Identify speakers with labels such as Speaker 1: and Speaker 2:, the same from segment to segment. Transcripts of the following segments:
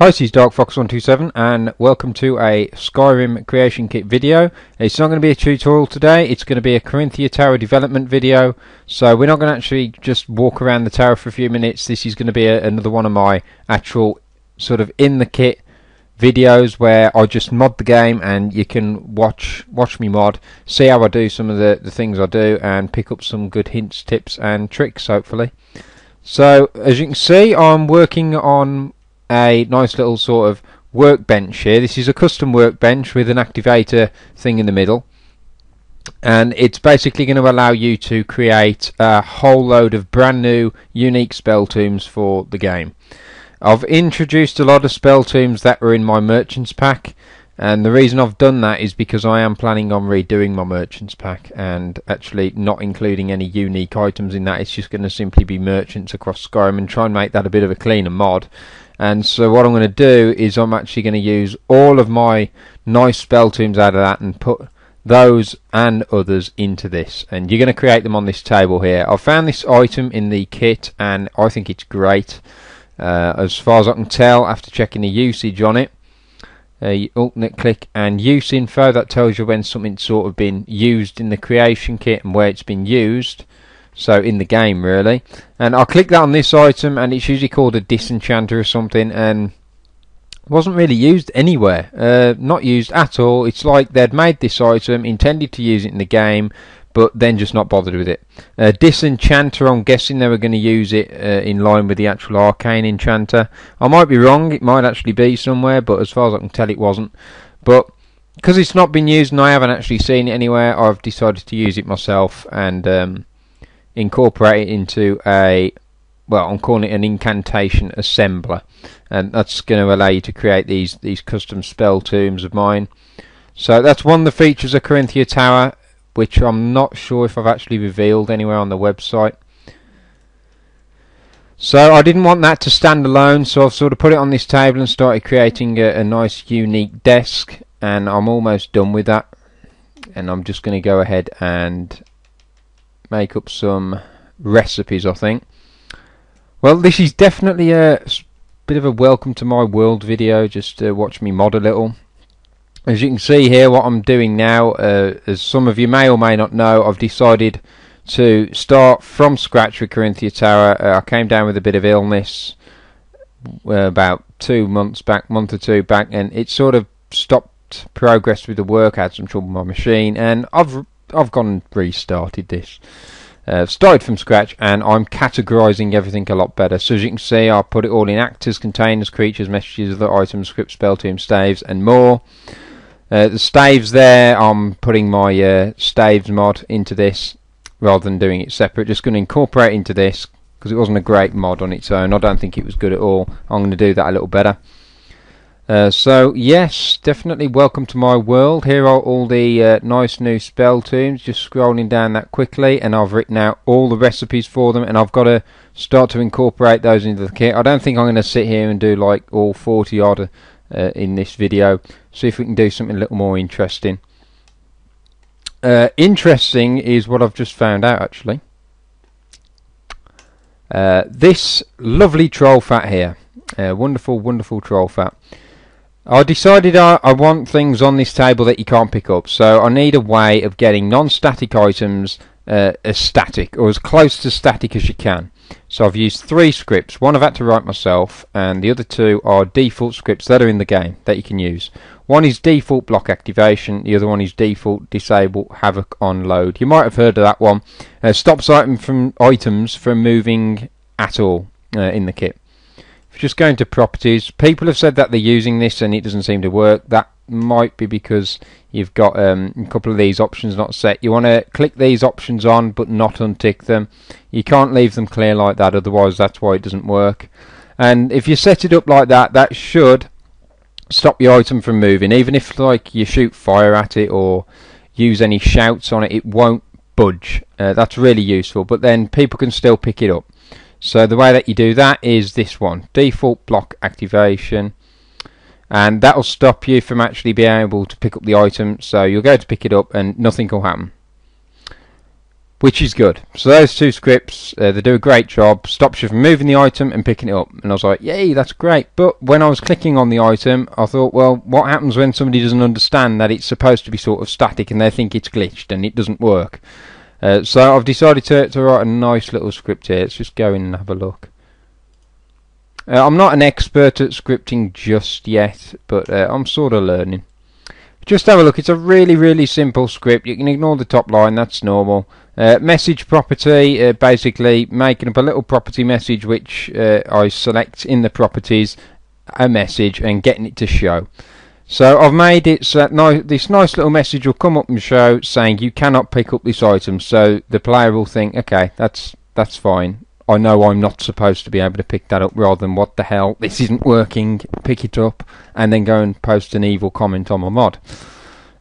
Speaker 1: Hi, this is DarkFox127 and welcome to a Skyrim creation kit video. It's not going to be a tutorial today, it's going to be a Caranthir tower development video. So we're not going to actually just walk around the tower for a few minutes. This is going to be another one of my actual sort of in the kit videos where I just mod the game and you can watch me mod, see how I do some of the things I do and pick up some good hints, tips and tricks hopefully. So as you can see, I'm working on a nice little sort of workbench here. This is a custom workbench with an activator thing in the middle, and it's basically going to allow you to create a whole load of brand new unique spell tombs for the game. I've introduced a lot of spell tombs that were in my merchants pack, and the reason I've done that is because I am planning on redoing my merchants pack and actually not including any unique items in that. It's just going to simply be merchants across Skyrim and try and make that a bit of a cleaner mod. And so what I'm going to do is I'm actually going to use all of my nice spell tombs out of that and put those and others into this, and you're going to create them on this table here. I found this item in the kit and I think it's great. As far as I can tell after checking the usage on it, you alternate click and use info, that tells you when something's sort of been used in the creation kit and where it's been used, so in the game really. And I'll click that on this item and it's usually called a disenchanter or something, and wasn't really used anywhere, not used at all. It's like they'd made this item, intended to use it in the game, but then just not bothered with it. Disenchanter, I'm guessing they were going to use it in line with the actual arcane enchanter. I might be wrong, it might actually be somewhere, but as far as I can tell it wasn't. But because it's not been used and I haven't actually seen it anywhere, I've decided to use it myself and incorporate it into a, well, I'm calling it an incantation assembler, and that's going to allow you to create these custom spell tombs of mine. So that's one of the features of Caranthir Tower, which I'm not sure if I've actually revealed anywhere on the website. So I didn't want that to stand alone, so I've sort of put it on this table and started creating a nice unique desk, and I'm almost done with that. And I'm just going to go ahead and make up some recipes, I think. Well, this is definitely a bit of a welcome to my world video, just to watch me mod a little. As you can see here, what I'm doing now, as some of you may or may not know, I've decided to start from scratch with Caranthir Tower. I came down with a bit of illness about 2 months back, month or two back, and it sort of stopped progress with the work. I had some trouble with my machine, and I've gone and restarted this. Started from scratch, and I'm categorizing everything a lot better. So as you can see, I'll put it all in actors, containers, creatures, messages, other items, scripts, spell tombs, staves, and more. The staves there, I'm putting my staves mod into this rather than doing it separate. Just going to incorporate into this because it wasn't a great mod on its own. I don't think it was good at all. I'm going to do that a little better. So yes, definitely welcome to my world. Here are all the nice new spell tombs, just scrolling down that quickly, and I've written out all the recipes for them, and I've got to start to incorporate those into the kit. I don't think I'm going to sit here and do like all 40 odd in this video. See if we can do something a little more interesting. Interesting is what I've just found out actually. This lovely troll fat here, wonderful troll fat. I decided I want things on this table that you can't pick up, so I need a way of getting non-static items as static, or as close to static as you can. So I've used 3 scripts. One I've had to write myself, and the other 2 are default scripts that are in the game that you can use. One is default block activation, the other one is default disable havoc on load. You might have heard of that one. Stops items from moving at all in the kit. If you just go into properties, people have said that they're using this and it doesn't seem to work. That might be because you've got a couple of these options not set. You want to click these options on but not untick them. You can't leave them clear like that, otherwise that's why it doesn't work. And if you set it up like that, that should stop your item from moving. Even if like you shoot fire at it or use any shouts on it, it won't budge. That's really useful, but then people can still pick it up. So the way that you do that is this one, default block activation, and that will stop you from actually being able to pick up the item. So you'll go to pick it up and nothing will happen. which is good. So those two scripts, they do a great job. Stops you from moving the item and picking it up. And I was like, yay, that's great. But when I was clicking on the item, I thought, well, what happens when somebody doesn't understand that it's supposed to be sort of static and they think it's glitched and it doesn't work? So I've decided to write a nice little script here. Let's just go in and have a look. I'm not an expert at scripting just yet, but I'm sort of learning. Just have a look. It's a really simple script. You can ignore the top line, that's normal. Message property, basically making up a little property message which I select in the properties, a message, and getting it to show. So I've made it so that this nice little message will come up and show saying you cannot pick up this item. So the player will think, okay, that's fine. I know I'm not supposed to be able to pick that up, rather than what the hell, this isn't working, pick it up, and then go and post an evil comment on my mod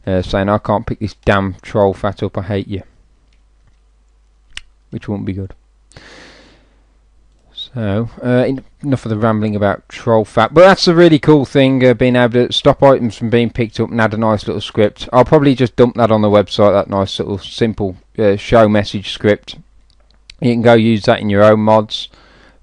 Speaker 1: saying I can't pick this damn troll fat up, I hate you, which won't be good. So enough of the rambling about troll fat, but that's a really cool thing, being able to stop items from being picked up and add a nice little script. I'll probably just dump that on the website, that nice little simple show message script. You can go use that in your own mods.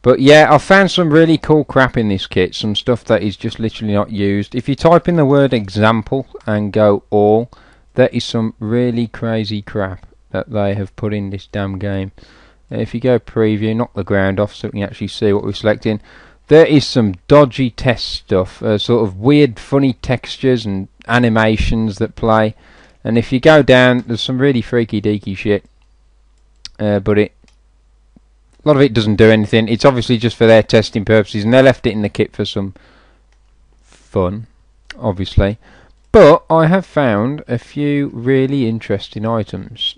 Speaker 1: But yeah, I found some really cool crap in this kit. Some stuff that is just literally not used. If you type in the word example and go all, there is some really crazy crap that they have put in this damn game. If you go preview, knock the ground off so we can actually see what we're selecting. There is some dodgy test stuff. Sort of weird funny textures and animations that play. And if you go down, there's some really freaky deaky shit. But a lot of it doesn't do anything. It's obviously just for their testing purposes, and they left it in the kit for some fun, obviously. But I have found a few really interesting items.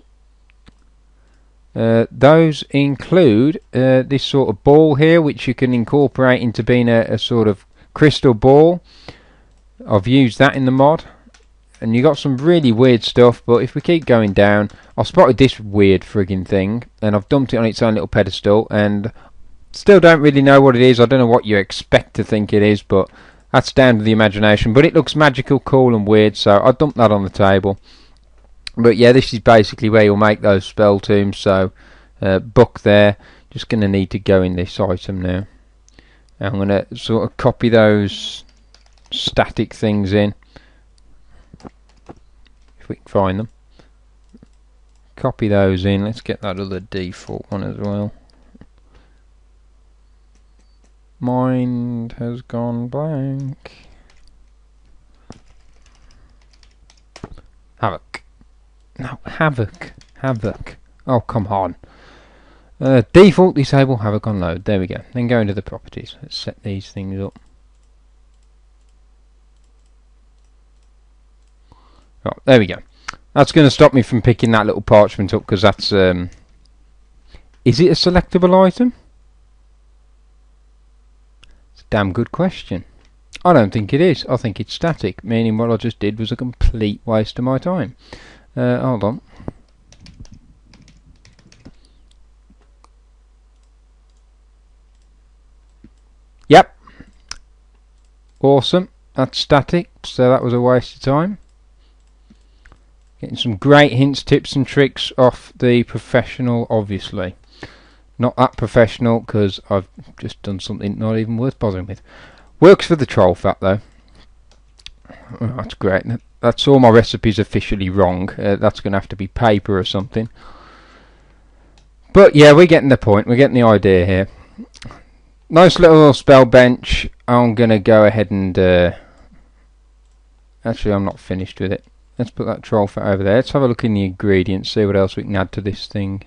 Speaker 1: Those include this sort of ball here, which you can incorporate into being a sort of crystal ball. I've used that in the mod. And you got some really weird stuff, but if we keep going down, I spotted this weird frigging thing, and I've dumped it on its own little pedestal, and still don't really know what it is. I don't know what you expect to think it is, but that's down to the imagination. But it looks magical, cool and weird, so I dumped that on the table. But yeah, this is basically where you'll make those spell tombs, so book there. Just going to need to go in this item now. I'm going to sort of copy those static things in. If we can find them. Copy those in. Let's get that other default one as well. Mind has gone blank. Havoc. No, Havoc. Havoc. Oh, come on. Default disable Havoc on load. There we go. Then go into the properties. Let's set these things up. Oh, there we go. That's going to stop me from picking that little parchment up, because that's... is it a selectable item? It's a damn good question. I don't think it is. I think it's static, meaning what I just did was a complete waste of my time. Hold on. Yep. Awesome. That's static, so that was a waste of time. Getting some great hints, tips and tricks off the professional, obviously. Not that professional, because I've just done something not even worth bothering with. Works for the troll fat, though. Oh, that's great. That's all my recipes officially wrong. That's going to have to be paper or something. But yeah, we're getting the point. We're getting the idea here. Nice little spell bench. I'm going to go ahead and... actually, I'm not finished with it. Let's put that troll fat over there. Let's have a look in the ingredients, see what else we can add to this thing.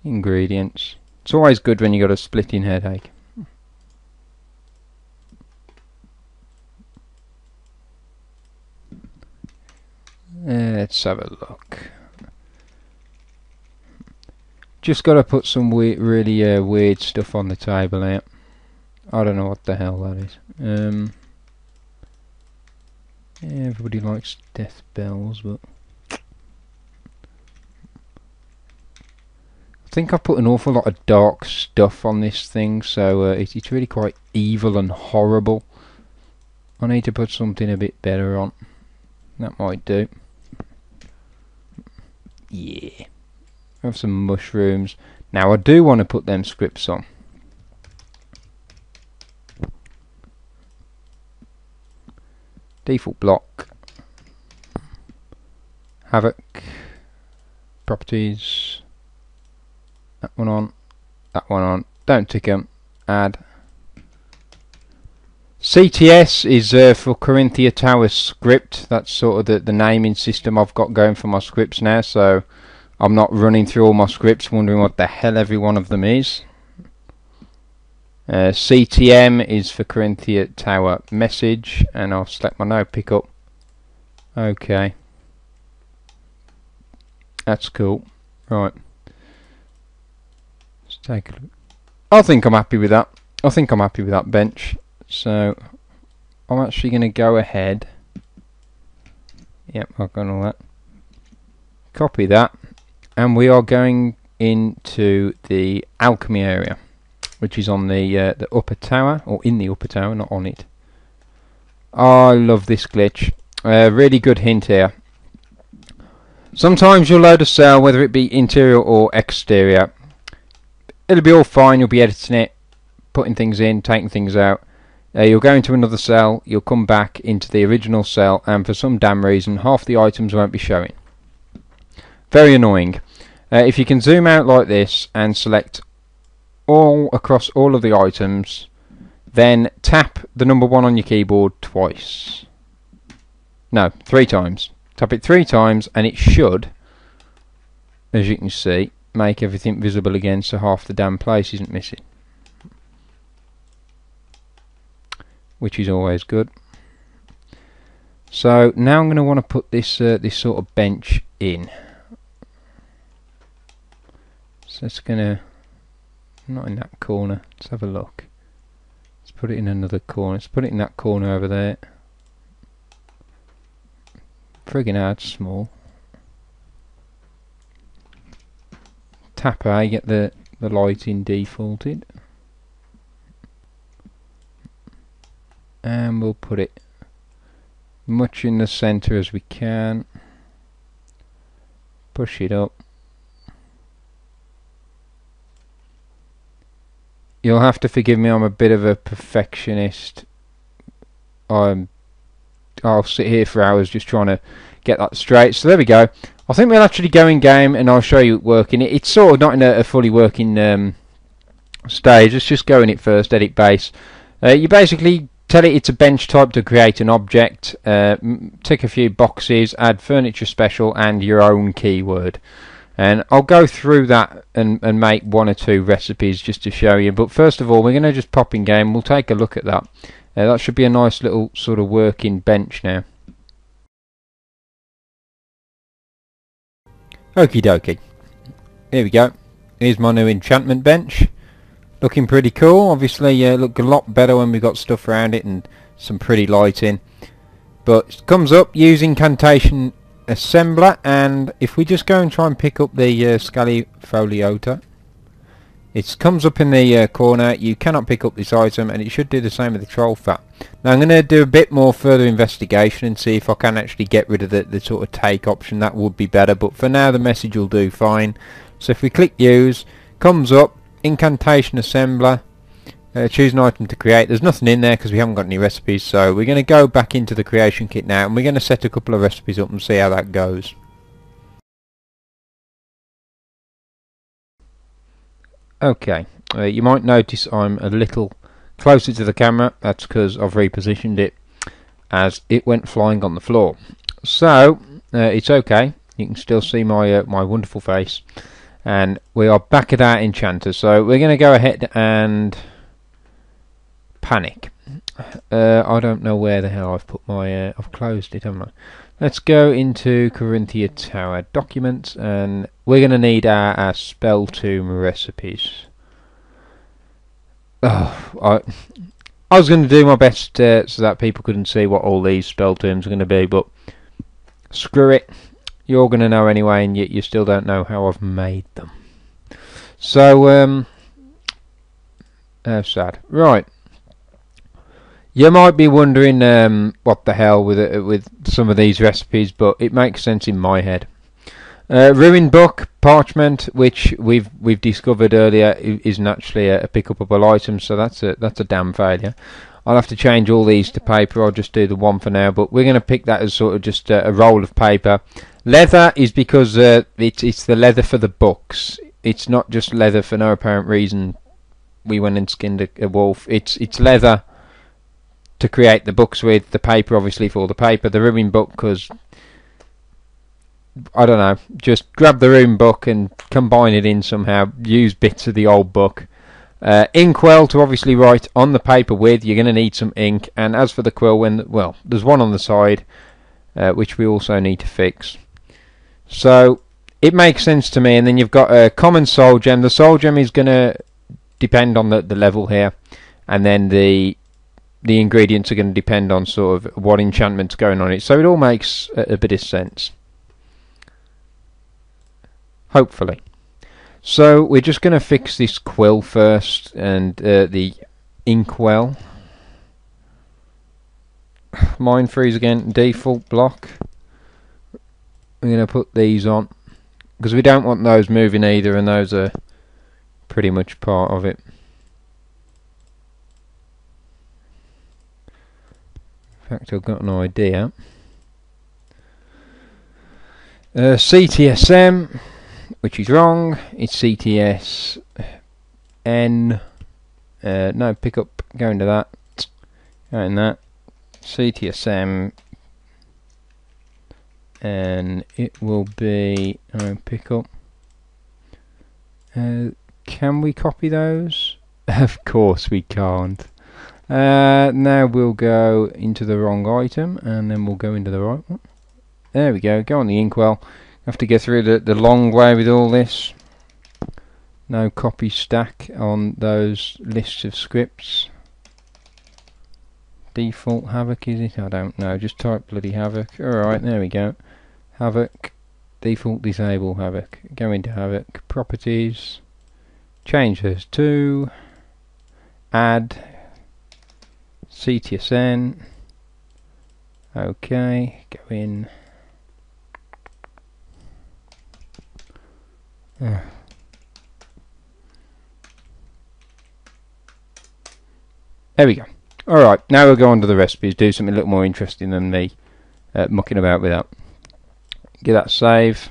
Speaker 1: Ingredients. It's always good when you got a splitting headache. Let's have a look. Just got to put some really weird stuff on the table out. I don't know what the hell that is. Yeah, everybody likes death bells, but I think I put an awful lot of dark stuff on this thing, so it's really quite evil and horrible. I need to put something a bit better on. That might do. Yeah. Have some mushrooms. Now I do want to put them scripts on. Default block. Havoc. Properties. That one on. That one on. Don't tick them. Add. CTS is for Caranthir Tower script. That's sort of the naming system I've got going for my scripts now, so I'm not running through all my scripts wondering what the hell every one of them is. CTM is for Caranthir Tower message, and I'll select my node pickup. Okay. That's cool. Right. Let's take a look. I think I'm happy with that. I think I'm happy with that bench. So I'm actually going to go ahead. Yep, I've got all that. Copy that, and we are going into the alchemy area, which is on the upper tower, or in the upper tower, not on it. Oh, I love this glitch. Really good hint here. Sometimes you'll load a cell, whether it be interior or exterior. It'll be all fine. You'll be editing it, putting things in, taking things out. You'll go into another cell, you'll come back into the original cell, and for some damn reason half the items won't be showing. Very annoying. If you can zoom out like this and select all across all of the items, then tap the number 1 on your keyboard twice. No, 3 times. Tap it 3 times and it should, as you can see, make everything visible again so half the damn place isn't missing. Which is always good. So now I'm going to want to put this this sort of bench in. So it's going to, not in that corner. Let's have a look. Let's put it in another corner. Let's put it in that corner over there. Friggin' hard small. Tap A, get the lighting defaulted. And we'll put it much in the center as we can. Push it up. You'll have to forgive me, I'm a bit of a perfectionist. I'll sit here for hours just trying to get that straight. So there we go. I think we'll actually go in game and I'll show you it working. It's sort of not in a fully working stage. Let's just go in it first, edit base. You basically tell it it's a bench type to create an object, tick a few boxes, add furniture special and your own keyword. And I'll go through that and make 1 or 2 recipes just to show you. But first of all, we're going to just pop in game. We'll take a look at that. That should be a nice little sort of working bench now. Okie dokie. Here we go. Here's my new enchantment bench. Looking pretty cool. Obviously look a lot better when we've got stuff around it and some pretty lighting. But it comes up using incantation assembler, and if we just go and try and pick up the Scalifoliota, it comes up in the corner. You cannot pick up this item, and it should do the same with the troll fat. Now I'm going to do a bit more further investigation and see if I can actually get rid of the sort of take option. That would be better, but for now the message will do fine. So if we click use, comes up incantation assembler, choose an item to create. There's nothing in there because we haven't got any recipes, so we're going to go back into the creation kit now and we're going to set a couple of recipes up and see how that goes. Okay, you might notice I'm a little closer to the camera. That's because I've repositioned it as it went flying on the floor. So it's okay, you can still see my my wonderful face, and we are back at our enchanter. So we're going to go ahead and panic. I don't know where the hell I've put my I've closed it, haven't I? Let's go into Caranthir Tower documents, and we're going to need our spell tomb recipes. Oh, I was going to do my best so that people couldn't see what all these spell tombs are going to be, but screw it. You're going to know anyway, and yet you still don't know how I've made them. So, how sad. Right. You might be wondering what the hell with some of these recipes, but it makes sense in my head. Ruined book, parchment, which we've discovered earlier isn't actually a pick-upable item, so that's a damn failure. I'll have to change all these to paper. I'll just do the one for now, but we're going to pick that as sort of just a roll of paper. Leather is because it's the leather for the books. It's not just leather for no apparent reason. We went and skinned a wolf. It's leather to create the books with. The paper, obviously, for the paper. The ruined book, because I don't know, just grab the ruined book and combine it in somehow. Use bits of the old book. Inkwell to obviously write on the paper with. You're going to need some ink. And as for the quill, well, there's one on the side, which we also need to fix. So it makes sense to me. And then you've got a common soul gem. The soul gem is going to depend on the level here, and then the ingredients are going to depend on sort of what enchantment's going on it. So it all makes a bit of sense, hopefully. So we're just going to fix this quill first, and the inkwell. Mind freeze again, default block. We're going to put these on because we don't want those moving either, and those are pretty much part of it. In fact, I've got an idea. CTSM, which is wrong. It's CTSN. No, pick up. Go into that. Go in that. CTSM, and it will be pick up. Can we copy those? Of course we can't. Now we'll go into the wrong item, and then we'll go into the right one. There we go. Go on the inkwell. Have to go through the long way with all this. No copy stack on those lists of scripts. Default Havoc, is it? I don't know. Just type bloody Havoc. Alright, there we go. Havoc. Default disable Havoc. Go into Havoc. Properties. Change this to add CTSN. Okay, go in. There we go. Alright, now we'll go on to the recipes, do something a little more interesting than me mucking about with that. Get that save.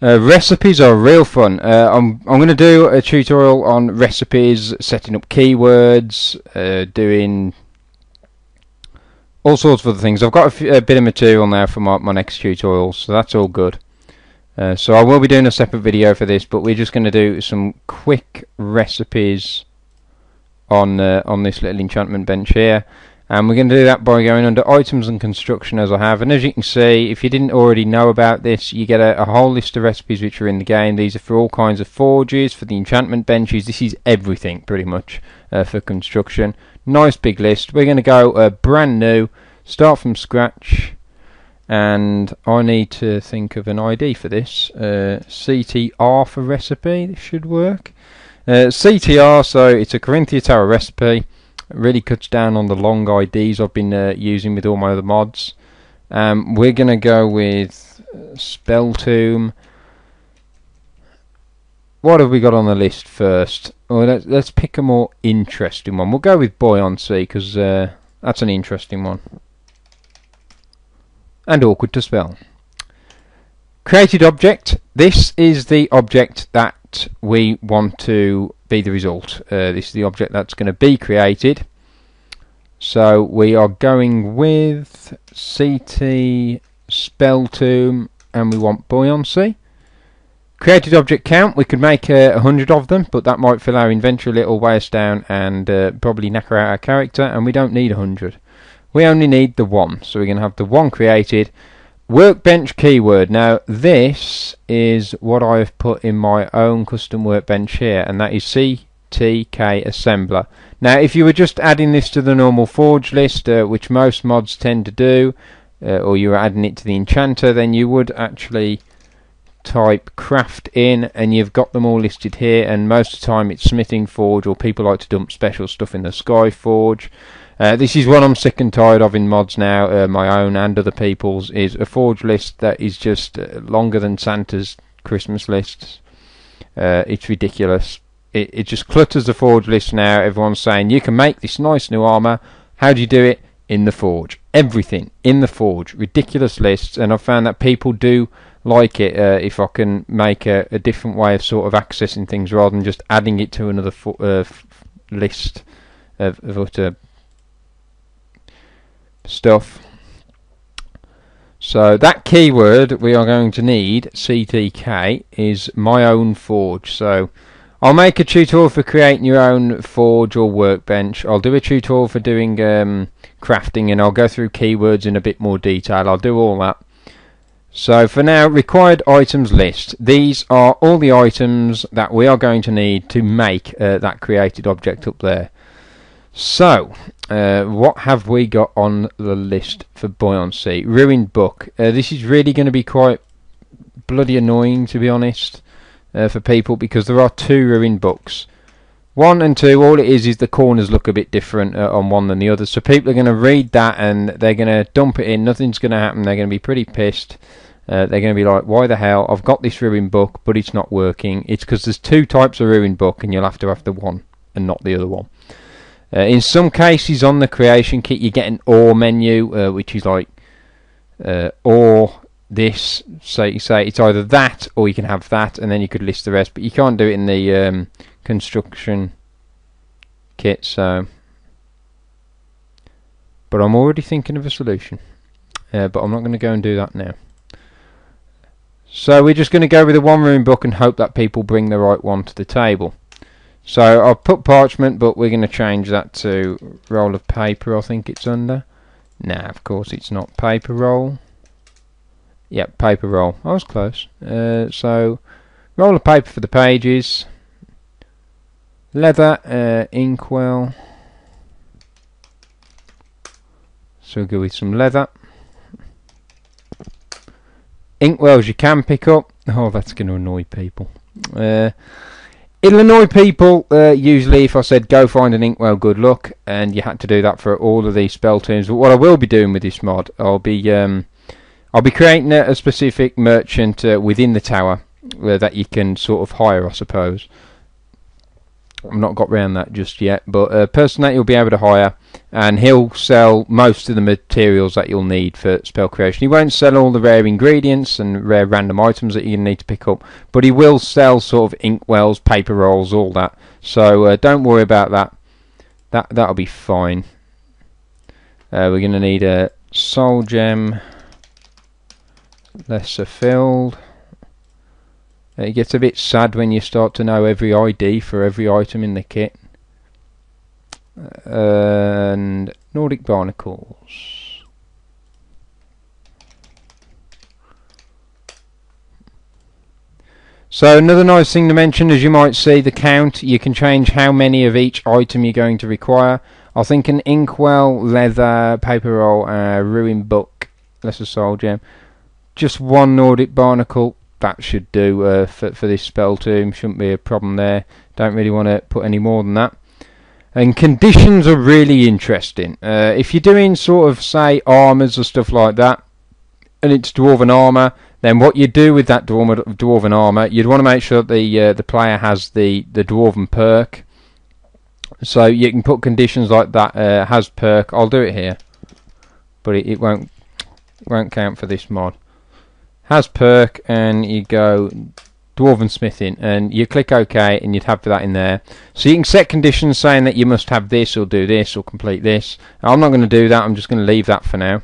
Speaker 1: Recipes are real fun. I'm going to do a tutorial on recipes, setting up keywords, doing all sorts of other things. I've got a bit of material now for my next tutorial, so that's all good. So I will be doing a separate video for this, but we're just going to do some quick recipes on this little enchantment bench here. And we're going to do that by going under items and construction, as I have. And as you can see, if you didn't already know about this, you get a whole list of recipes which are in the game. These are for all kinds of forges, for the enchantment benches. This is everything pretty much for construction. Nice big list. We're going to go brand new, start from scratch, and I need to think of an ID for this. CTR for recipe. This should work. CTR, so it's a Caranthir Tower recipe. It really cuts down on the long IDs I've been using with all my other mods. We're going to go with Spell Tomb. What have we got on the list first? Well, let's pick a more interesting one. We'll go with Buoyancy, because that's an interesting one. And awkward to spell. Created object. This is the object that we want to be the result. This is the object that's going to be created. So we are going with CT Spell Tomb, and we want Buoyancy. Created object count. We could make 100 of them, but that might fill our inventory a little, weigh us down, and probably knacker out our character, and we don't need 100. We only need the one, so we're going to have the one created. Workbench keyword. Now this is what I've put in my own custom workbench here, and that is CTK assembler. Now if you were just adding this to the normal forge list, which most mods tend to do, or you were adding it to the enchanter, then you would actually type craft in, and you've got them all listed here. And most of the time it's smithing forge, or people like to dump special stuff in the sky forge. This is what I'm sick and tired of in mods now, my own and other people's, is a forge list that is just longer than Santa's Christmas lists. It's ridiculous. It just clutters the forge list now. Everyone's saying you can make this nice new armour. How do you do it? In the forge. Everything in the forge. Ridiculous lists, and I've found that people do like it if I can make a different way of sort of accessing things rather than just adding it to another list of utter stuff. So that keyword we are going to need, CTK, is my own forge. So I'll make a tutorial for creating your own forge or workbench. I'll do a tutorial for doing crafting, and I'll go through keywords in a bit more detail. I'll do all that. So for now, required items list. These are all the items that we are going to need to make that created object up there. So what have we got on the list for buoyancy? Ruined book. This is really going to be quite bloody annoying, to be honest, for people, because there are 2 ruined books. 1 and 2, all it is the corners look a bit different on one than the other. So people are going to read that and they're going to dump it in. Nothing's going to happen. They're going to be pretty pissed. They're going to be like, why the hell? I've got this ruined book, but it's not working. It's because there's 2 types of ruined book, and you'll have to have the one and not the other one. In some cases on the creation kit, you get an or menu, which is like or this. So you say it's either that or you can have that, and then you could list the rest. But you can't do it in the construction kit. So, but I'm already thinking of a solution. But I'm not going to go and do that now. So we're just going to go with the 1 ruined book and hope that people bring the right one to the table. So I've put parchment, but we're going to change that to roll of paper, I think it's under. Nah, of course it's not. Paper roll. Yep, paper roll. I was close. So roll of paper for the pages. Leather, inkwell. So we'll go with some leather. Inkwells you can pick up. Oh, that's going to annoy people. It'll annoy people usually if I said go find an inkwell, good luck, and you had to do that for all of these spell tombs. But what I will be doing with this mod, I'll be creating a specific merchant within the tower that you can sort of hire, I suppose. I've not got round that just yet, but a person that you'll be able to hire, and he'll sell most of the materials that you'll need for spell creation. He won't sell all the rare ingredients and rare random items that you need to pick up, but he will sell sort of inkwells, paper rolls, all that. So don't worry about that. That'll be fine. We're going to need a soul gem, lesser filled. It gets a bit sad when you start to know every ID for every item in the kit. And Nordic barnacles. So another nice thing to mention, as you might see, the count. You can change how many of each item you're going to require. I think an inkwell, leather, paper roll, ruined book, lesser soul gem. Just 1 Nordic barnacle. That should do for this spell tomb. Shouldn't be a problem there. Don't really want to put any more than that. And conditions are really interesting. If you're doing sort of, say, armours or stuff like that, and it's dwarven armour, then what you do with that dwarven armour, you'd want to make sure that the player has the dwarven perk. So you can put conditions like that, has perk. I'll do it here, but it won't count for this mod. Has perk, and you go dwarven smithing, and you click OK, and you'd have that in there. So you can set conditions saying that you must have this or do this or complete this. I'm not going to do that. I'm just going to leave that for now.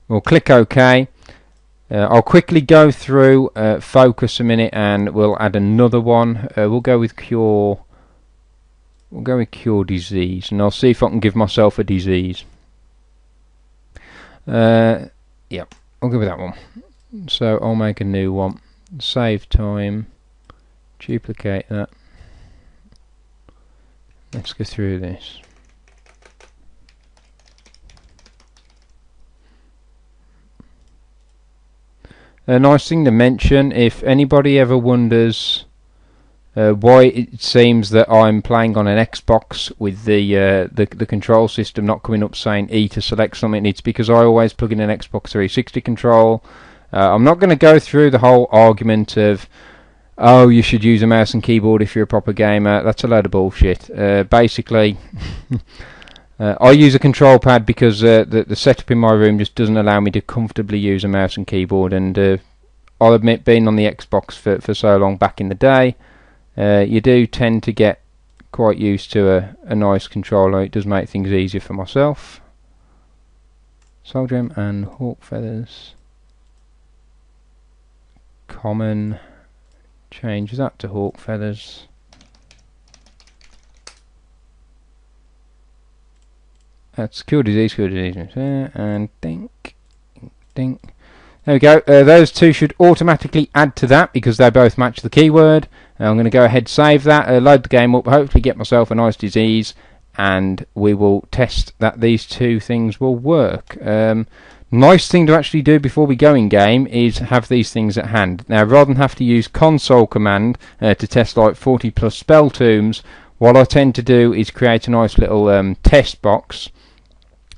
Speaker 1: We'll click OK. I'll quickly go through focus a minute, and we'll add another one. We'll go with cure. We'll go with cure disease, and I'll see if I can give myself a disease. Yep, I'll go with that one. So I'll make a new one, save time, duplicate that. Let's go through this. A nice thing to mention, if anybody ever wonders why it seems that I'm playing on an Xbox with the control system not coming up saying E to select something. It's because I always plug in an Xbox 360 control. I'm not going to go through the whole argument of, oh, you should use a mouse and keyboard if you're a proper gamer. That's a load of bullshit. Basically, I use a control pad because the setup in my room just doesn't allow me to comfortably use a mouse and keyboard. And I'll admit, being on the Xbox for so long back in the day, you do tend to get quite used to a nice controller. It does make things easier for myself. Soldier and Hawk Feathers. Common. Change that to Hawk Feathers. That's cure disease, and think. There we go. Those two should automatically add to that because they both match the keyword. I'm going to go ahead, save that, load the game up, hopefully get myself a nice disease, and we will test that these two things will work. Nice thing to actually do before we go in game is have these things at hand. Now, rather than have to use console command to test like 40 plus spell tombs, what I tend to do is create a nice little test box,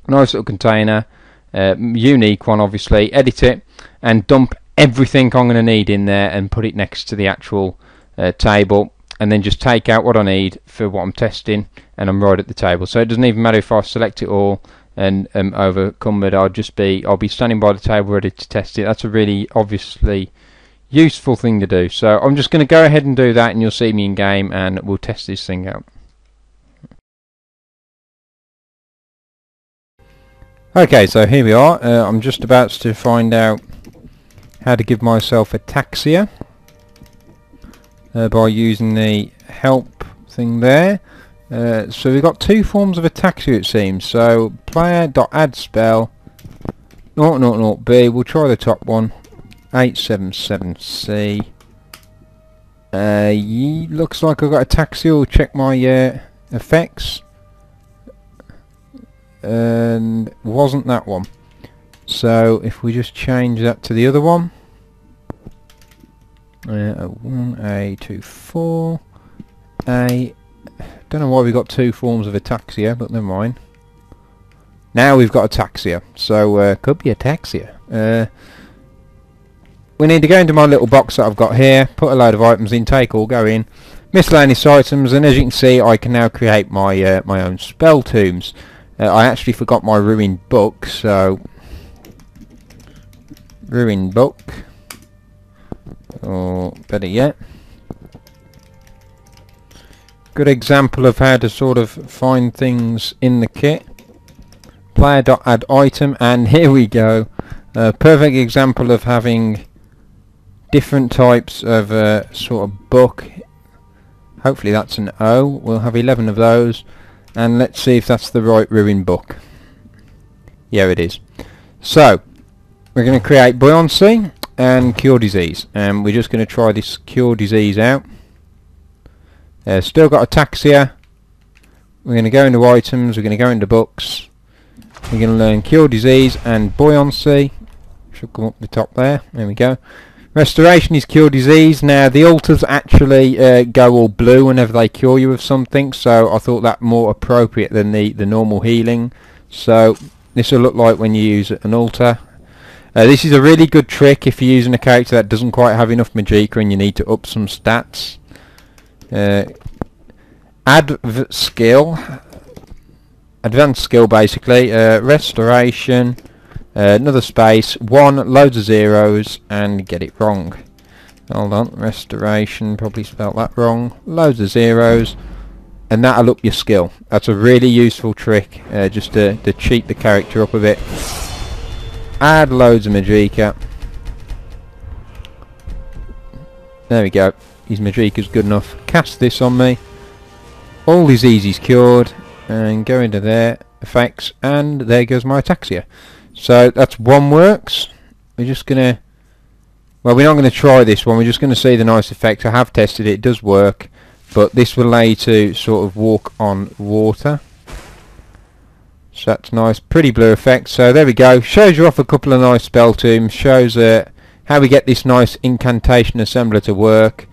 Speaker 1: nice little container, unique one obviously, edit it and dump everything I'm going to need in there and put it next to the actual table, and then just take out what I need for what I'm testing and I'm right at the table. So it doesn't even matter if I select it all and overcumbered. I'll be standing by the table ready to test it. That's a really obviously useful thing to do. So I'm just going to go ahead and do that, and you'll see me in game and we'll test this thing out. Okay, so here we are. I'm just about to find out how to give myself ataxia by using the help thing there. So we've got two forms of ataxia, it seems. So player.add spell 000B, we'll try the top one, 877C. Looks like I've got ataxia. We'll check my effects, and wasn't that one. So if we just change that to the other one, 1A24 A. Don't know why we got two forms of ataxia, but never mind. Now we've got ataxia, so could be ataxia. We need to go into my little box that I've got here, put a load of items in, take all, go in, miscellaneous items, and as you can see, I can now create my my own spell tombs. I actually forgot my ruined book, so ruined book, or better yet, good example of how to sort of find things in the kit. Player.add item, and here we go. Perfect example of having different types of sort of book. Hopefully that's an O. We'll have 11 of those, and let's see if that's the right ruined book. Yeah, it is. So we're going to create buoyancy and cure disease, and we're just going to try this cure disease out. Still got ataxia. We're going to go into items, we're going to go into books, we're going to learn cure disease and buoyancy. Should come up the top there. There we go. Restoration is cure disease. Now the altars actually go all blue whenever they cure you of something, so I thought that more appropriate than the normal healing. So this will look like when you use an altar. This is a really good trick if you're using a character that doesn't quite have enough magicka and you need to up some stats. Advanced skill basically, restoration, another space, 1, loads of zeros, and get it wrong. Hold on, restoration, probably spelt that wrong, loads of zeros, and that'll up your skill. That's a really useful trick, just to cheat the character up a bit. Add loads of magicka. There we go. His magicka's good enough. Cast this on me. All diseases cured, and go into there, effects, and there goes my ataxia. So that's one works. We're just gonna, well, we're not going to try this one, we're just going to see the nice effects. I have tested it, it does work, but this will allow you to sort of walk on water. So that's nice, pretty blue effect. So there we go, shows you off a couple of nice spell tombs, shows how we get this nice incantation assembler to work.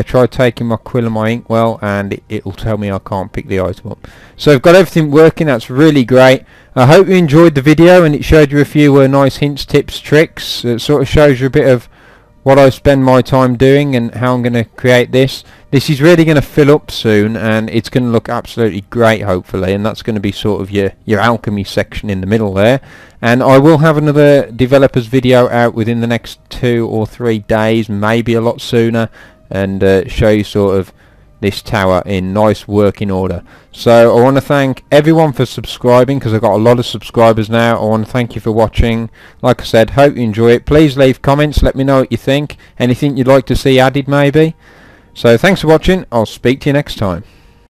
Speaker 1: Try taking my quill and my inkwell, and it'll tell me I can't pick the item up. So I've got everything working. That's really great. I hope you enjoyed the video and it showed you a few nice hints, tips, tricks. It sort of shows you a bit of what I spend my time doing and how I'm going to create this. This is really going to fill up soon, and it's going to look absolutely great, hopefully, and that's going to be sort of your alchemy section in the middle there. And I will have another developers video out within the next 2 or 3 days, maybe a lot sooner, and show you sort of this tower in nice working order. So I want to thank everyone for subscribing, because I've got a lot of subscribers now. I want to thank you for watching. Like I said, hope you enjoy it. Please leave comments, let me know what you think, anything you'd like to see added maybe. So thanks for watching, I'll speak to you next time.